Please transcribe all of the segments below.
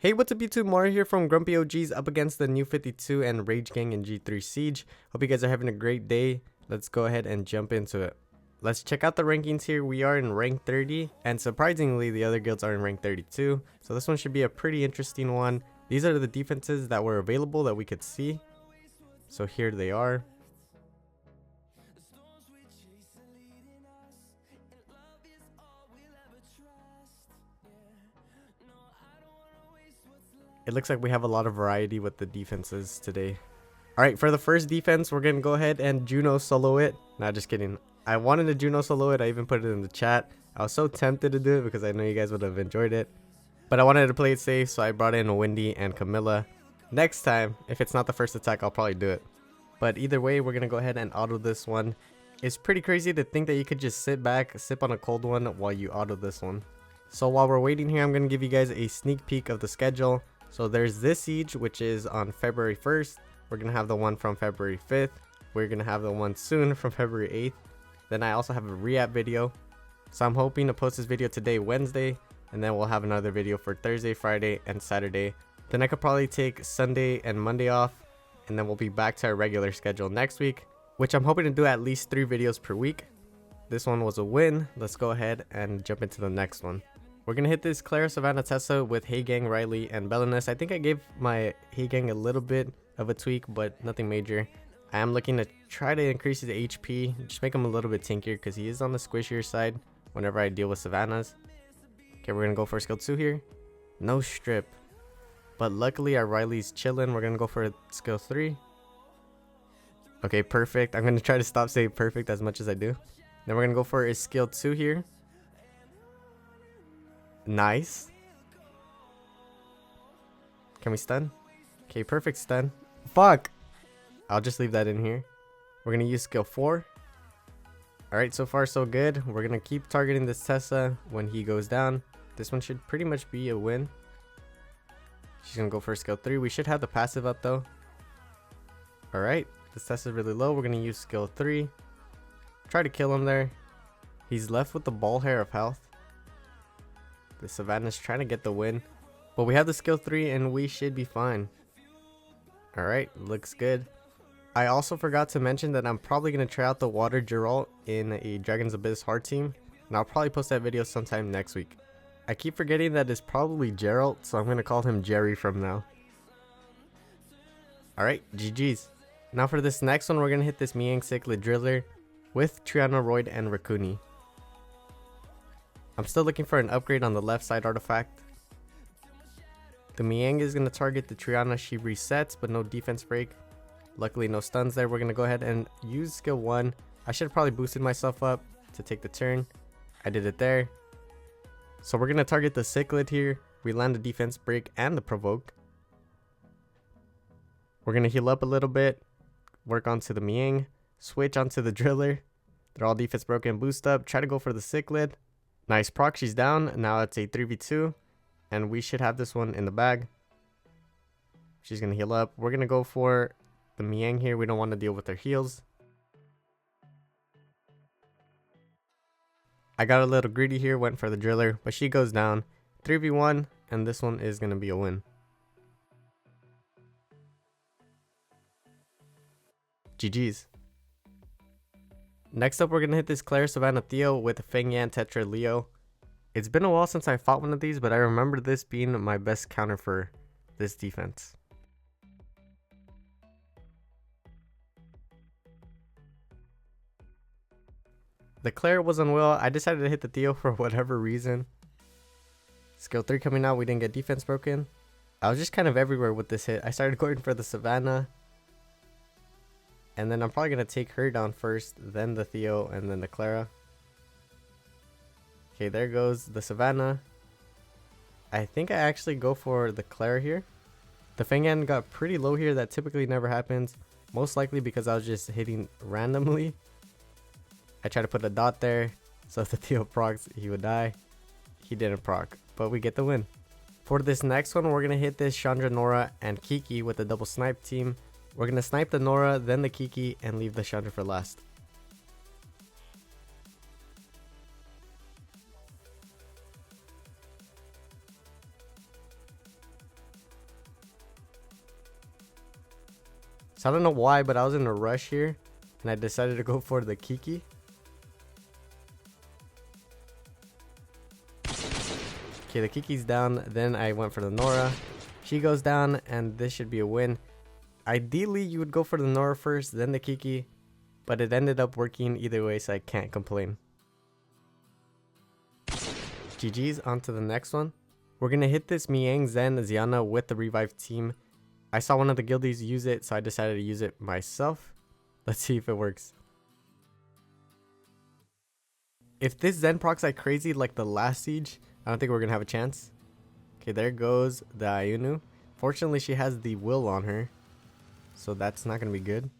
Hey, what's up YouTube? Mario here from GrumpyOG's up against the new 52 and Rage Gang in G3 Siege. Hope you guys are having a great day. Let's go ahead and jump into it. Let's check out the rankings here. We are in rank 30 and surprisingly the other guilds are in rank 32. So this one should be a pretty interesting one. These are the defenses that were available that we could see. So here they are. It looks like we have a lot of variety with the defenses today. Alright, for the first defense, we're going to go ahead and Juno solo it. Nah, just kidding. I wanted to Juno solo it. I even put it in the chat. I was so tempted to do it because I know you guys would have enjoyed it. But I wanted to play it safe, so I brought in Wendy and Camilla. Next time, if it's not the first attack, I'll probably do it. But either way, we're going to go ahead and auto this one. It's pretty crazy to think that you could just sit back, sip on a cold one while you auto this one. So while we're waiting here, I'm going to give you guys a sneak peek of the schedule. So there's this siege, which is on February 1st. We're going to have the one from February 5th. We're going to have the one soon from February 8th. Then I also have a re-app video. So I'm hoping to post this video today, Wednesday. And then we'll have another video for Thursday, Friday, and Saturday. Then I could probably take Sunday and Monday off. And then we'll be back to our regular schedule next week, which I'm hoping to do at least 3 videos per week. This one was a win. Let's go ahead and jump into the next one. We're going to hit this Clara, Savannah, Tessa with Hey Gang, Riley, and Bellinus. I think I gave my Hey Gang a little bit of a tweak, but nothing major. I am looking to try to increase his HP, just make him a little bit tankier because he is on the squishier side whenever I deal with Savannahs. Okay, we're going to go for skill 2 here. No strip. But luckily our Riley's chilling. We're going to go for skill 3. Okay, perfect. I'm going to try to stop saying perfect as much as I do. Then we're going to go for his skill 2 here. Nice. Can we stun? Okay, perfect stun. Fuck. I'll just leave that in here. We're going to use skill 4. Alright, so far so good. We're going to keep targeting this Tessa when he goes down. This one should pretty much be a win. She's going to go for skill 3. We should have the passive up though. Alright, this Tessa is really low. We're going to use skill 3. Try to kill him there. He's left with the ball hair of health. The Savannah's trying to get the win. But we have the skill 3 and we should be fine. Alright, looks good. I also forgot to mention that I'm probably going to try out the Water Geralt in a Dragon's Abyss hard team. And I'll probably post that video sometime next week. I keep forgetting that it's probably Geralt, so I'm going to call him Jerry from now. Alright, GG's. Now for this next one, we're going to hit this Miang Cichlid Driller with Triana, Royd, and Rakuni. I'm still looking for an upgrade on the left side artifact. The Miang is going to target the Triana. She resets, but no defense break. Luckily, no stuns there. We're going to go ahead and use skill 1. I should have probably boosted myself up to take the turn. I did it there. So we're going to target the Cichlid here. We land the defense break and the provoke. We're going to heal up a little bit. Work onto the Miang. Switch onto the Driller. They're all defense broken. Boost up. Try to go for the Cichlid. Nice proc, she's down. Now it's a 3v2. And we should have this one in the bag. She's going to heal up. We're going to go for the Miang here. We don't want to deal with her heals. I got a little greedy here. Went for the Driller. But she goes down. 3v1. And this one is going to be a win. GG's. Next up, we're going to hit this Clara, Savannah, Theo with Feng Yan, Tetra, Leo. It's been a while since I fought one of these, but I remember this being my best counter for this defense. The Clara was unwell. I decided to hit the Theo for whatever reason. Skill 3 coming out. We didn't get defense broken. I was just kind of everywhere with this hit. I started going for the Savannah. And then I'm probably going to take her down first, then the Theo, and then the Clara. Okay, there goes the Savannah. I think I actually go for the Clara here. The Feng Yan got pretty low here. That typically never happens. Most likely because I was just hitting randomly. I tried to put a dot there. So if the Theo procs, he would die. He didn't proc, but we get the win. For this next one, we're going to hit this Chandra, Nora, and Kiki with the double snipe team. We're going to snipe the Nora, then the Kiki, and leave the Chandra for last. So I don't know why, but I was in a rush here and I decided to go for the Kiki. Okay, the Kiki's down. Then I went for the Nora. She goes down and this should be a win. Ideally, you would go for the Nora first, then the Kiki. But it ended up working either way, so I can't complain. GG's, on to the next one. We're going to hit this Miang Zen Ziana with the revive team. I saw one of the guildies use it, so I decided to use it myself. Let's see if it works. If this Zen procs like crazy like the last siege, I don't think we're going to have a chance. Okay, there goes the Ayunu. Fortunately, she has the will on her, so that's not going to be good.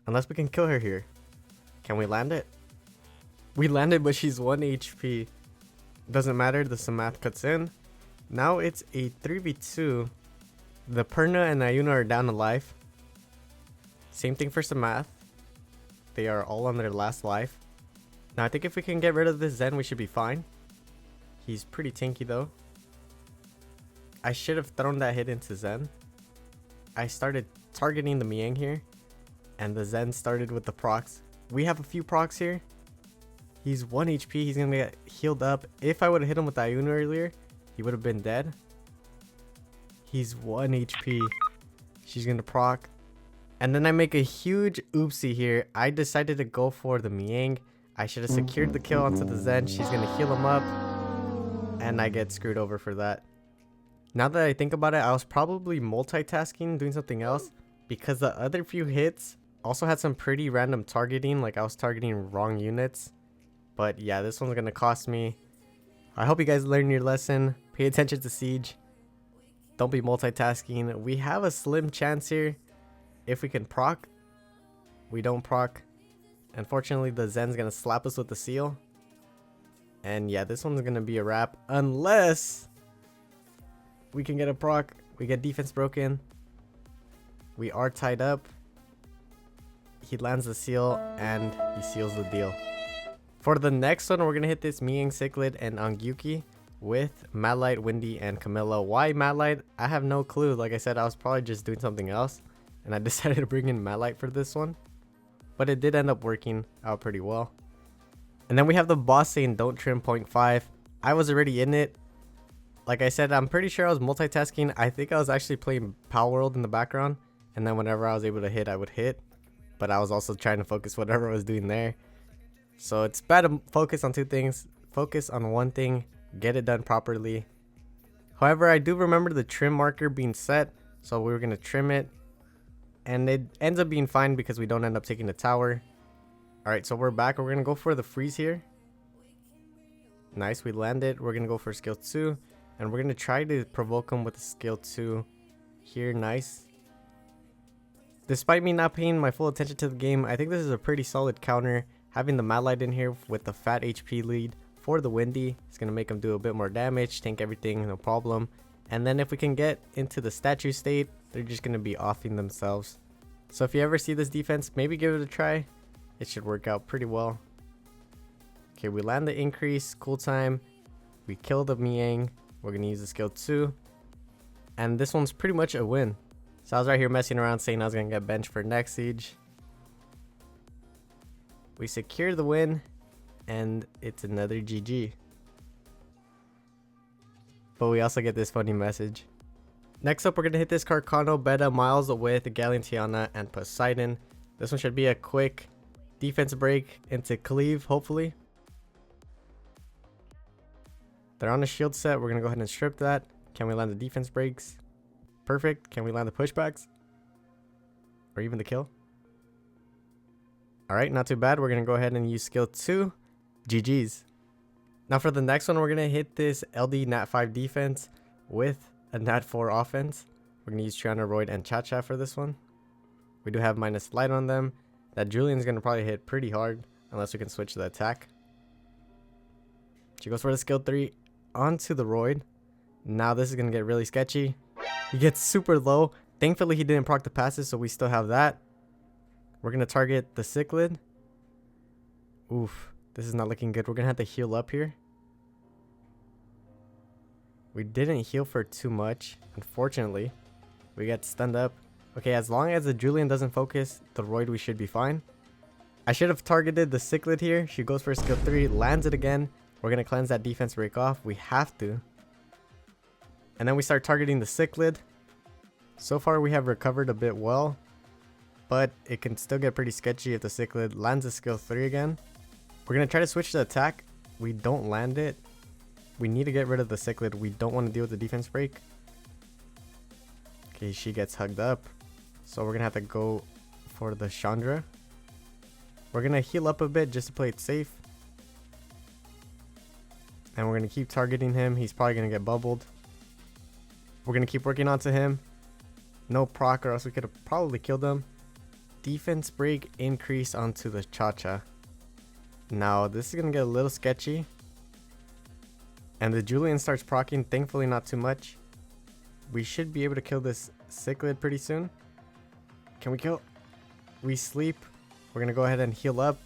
Unless we can kill her here. Can we land it? We landed, but she's 1 HP. Doesn't matter, the Samath cuts in. Now it's a 3v2. The Perna and Ayuna are down alive. Same thing for Samath. They are all on their last life. Now I think if we can get rid of this Zen, we should be fine. He's pretty tanky though. I should have thrown that hit into Zen. I started targeting the Miang here, and the Zen started with the procs. We have a few procs here. He's 1 HP. He's going to get healed up. If I would have hit him with the Ayuna earlier, he would have been dead. He's 1 HP. She's going to proc. And then I make a huge oopsie here. I decided to go for the Miang. I should have secured the kill onto the Zen. She's going to heal him up. And I get screwed over for that. Now that I think about it, I was probably multitasking, doing something else. Because the other few hits also had some pretty random targeting. Like I was targeting wrong units. But yeah, this one's going to cost me. I hope you guys learned your lesson. Pay attention to Siege. Don't be multitasking. We have a slim chance here. If we can proc. We don't proc. Unfortunately, the Zen's going to slap us with the seal. And yeah, this one's going to be a wrap. Unless we can get a proc. We get defense broken. We are tied up. He lands the seal and he seals the deal. For the next one, we're going to hit this Miang Cichlid and Angyuki with Madlight, Windy, and Camilla. Why Madlight? I have no clue. Like I said, I was probably just doing something else. And I decided to bring in Madlight for this one. But it did end up working out pretty well. And then we have the boss saying don't trim 0.5. I was already in it. Like I said, I'm pretty sure I was multitasking. I think I was actually playing Power World in the background. And then whenever I was able to hit, I would hit. But I was also trying to focus whatever I was doing there. So it's bad to focus on two things. Focus on one thing. Get it done properly. However, I do remember the trim marker being set. So we were going to trim it. And it ends up being fine because we don't end up taking the tower. Alright, so we're back. We're going to go for the freeze here. Nice, we landed. We're going to go for skill 2. And we're going to try to provoke him with skill 2 here. Nice. Despite me not paying my full attention to the game, I think this is a pretty solid counter. Having the Madlight in here with the fat HP lead for the Windy, it's going to make him do a bit more damage, tank everything, no problem. And then if we can get into the statue state, they're just going to be offing themselves. So if you ever see this defense, maybe give it a try. It should work out pretty well. Okay, we land the increase, cool time. We kill the Miang. We're going to use the skill 2. And this one's pretty much a win. So I was right here messing around saying I was going to get benched for next siege. We secure the win. And it's another GG. But we also get this funny message. Next up, we're going to hit this Carcano Beta Miles with Galantiana and Poseidon. This one should be a quick defense break into cleave, hopefully. They're on a shield set. We're going to go ahead and strip that. Can we land the defense breaks? Perfect. Can we land the pushbacks? Or even the kill? Alright, not too bad. We're going to go ahead and use skill 2. GG's. Now for the next one, we're going to hit this LD Nat 5 defense with a Nat 4 offense. We're going to use Triana, Royd, and Cha-Cha for this one. We do have minus light on them. That Julian's going to probably hit pretty hard unless we can switch the attack. She goes for the skill 3 onto the Royd. Now this is going to get really sketchy. He gets super low. Thankfully, he didn't proc the passes, so we still have that. We're going to target the Cichlid. Oof. This is not looking good. We're going to have to heal up here. We didn't heal for too much, unfortunately. We got stunned up. Okay, as long as the Julian doesn't focus the Royd, we should be fine. I should have targeted the Cichlid here. She goes for skill 3, lands it again. We're going to cleanse that defense break off. We have to. And then we start targeting the Cichlid. So far we have recovered a bit well, but it can still get pretty sketchy if the Cichlid lands a skill 3 again. We're going to try to switch the attack. We don't land it. We need to get rid of the Cichlid. We don't want to deal with the defense break. Okay, she gets hugged up. So we're going to have to go for the Chandra. We're going to heal up a bit just to play it safe. And we're going to keep targeting him. He's probably going to get bubbled. We're going to keep working onto him. No proc or else we could have probably killed him. Defense break increase onto the Cha-Cha. Now this is going to get a little sketchy. And the Julian starts proccing. Thankfully not too much. We should be able to kill this Cichlid pretty soon. Can we kill? We sleep. We're going to go ahead and heal up.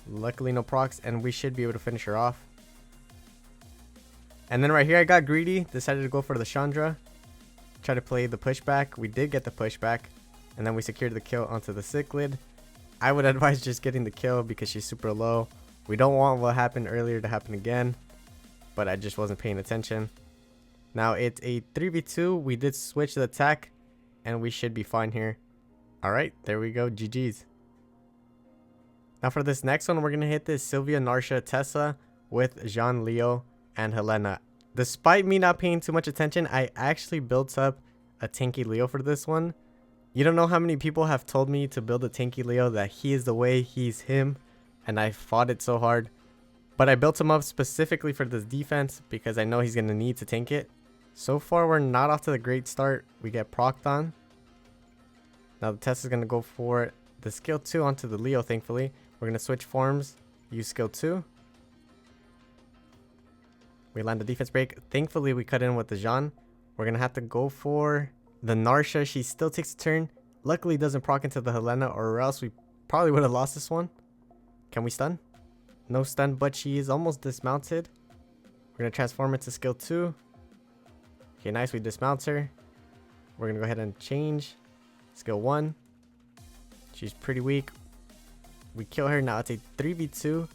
Luckily no procs, and we should be able to finish her off. And then right here I got greedy. Decided to go for the Chandra. Try to play the pushback. We did get the pushback. And then we secured the kill onto the Cichlid. I would advise just getting the kill because she's super low. We don't want what happened earlier to happen again. But I just wasn't paying attention. Now it's a 3v2. We did switch the attack. And we should be fine here. Alright, there we go. GG's. Now for this next one, we're going to hit this Sylvia, Narsha, Tessa with Jean, Leo, and Helena. Despite me not paying too much attention, I actually built up a tanky Leo for this one. You don't know how many people have told me to build a tanky Leo, that he is the way, he's him, and I fought it so hard. But I built him up specifically for this defense because I know he's going to need to tank it. So far, we're not off to the great start. We get procced on. Now the Tess is going to go for the skill 2 onto the Leo, thankfully. We're going to switch forms, use skill 2. We land the defense break. Thankfully, we cut in with the Jean. We're going to have to go for the Narsha. She still takes a turn. Luckily, doesn't proc into the Helena, or else we probably would have lost this one. Can we stun? No stun, but she is almost dismounted. We're going to transform into skill 2. Okay, nice. We dismount her. We're going to go ahead and change. Skill 1. She's pretty weak. We kill her. Now it's a 3v2.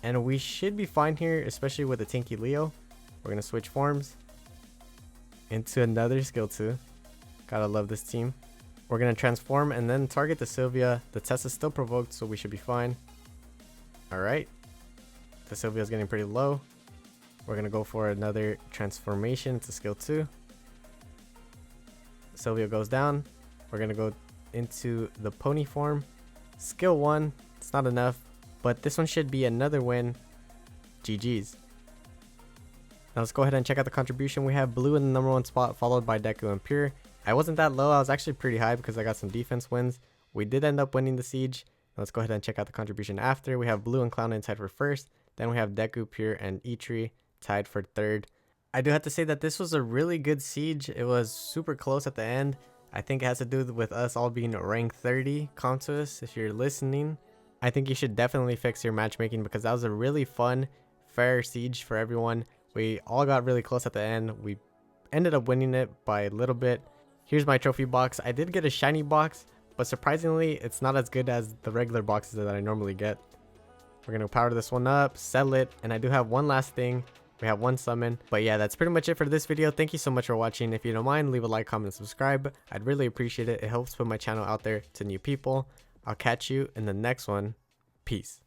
And we should be fine here, especially with the tanky Leo. We're going to switch forms into another skill 2. Gotta love this team. We're going to transform and then target the Sylvia. The Tessa is still provoked, so we should be fine. Alright. The Sylvia is getting pretty low. We're going to go for another transformation to skill 2. Sylvia goes down. We're going to go into the pony form. Skill 1. It's not enough, but this one should be another win. GG's. Now let's go ahead and check out the contribution. We have Blue in the #1 spot, followed by Deku and Pure. I wasn't that low. I was actually pretty high because I got some defense wins. We did end up winning the siege. Now let's go ahead and check out the contribution after. We have Blue and Clown tied for first. Then we have Deku, Pure, and Eitri tied for third. I do have to say that this was a really good siege. It was super close at the end. I think it has to do with us all being rank 30. Contus, if you're listening, I think you should definitely fix your matchmaking because that was a really fun, fair siege for everyone. We all got really close at the end. We ended up winning it by a little bit. Here's my trophy box. I did get a shiny box, but surprisingly, it's not as good as the regular boxes that I normally get. We're going to power this one up, sell it, and I do have one last thing. We have one summon. But yeah, that's pretty much it for this video. Thank you so much for watching. If you don't mind, leave a like, comment, and subscribe. I'd really appreciate it. It helps put my channel out there to new people. I'll catch you in the next one. Peace.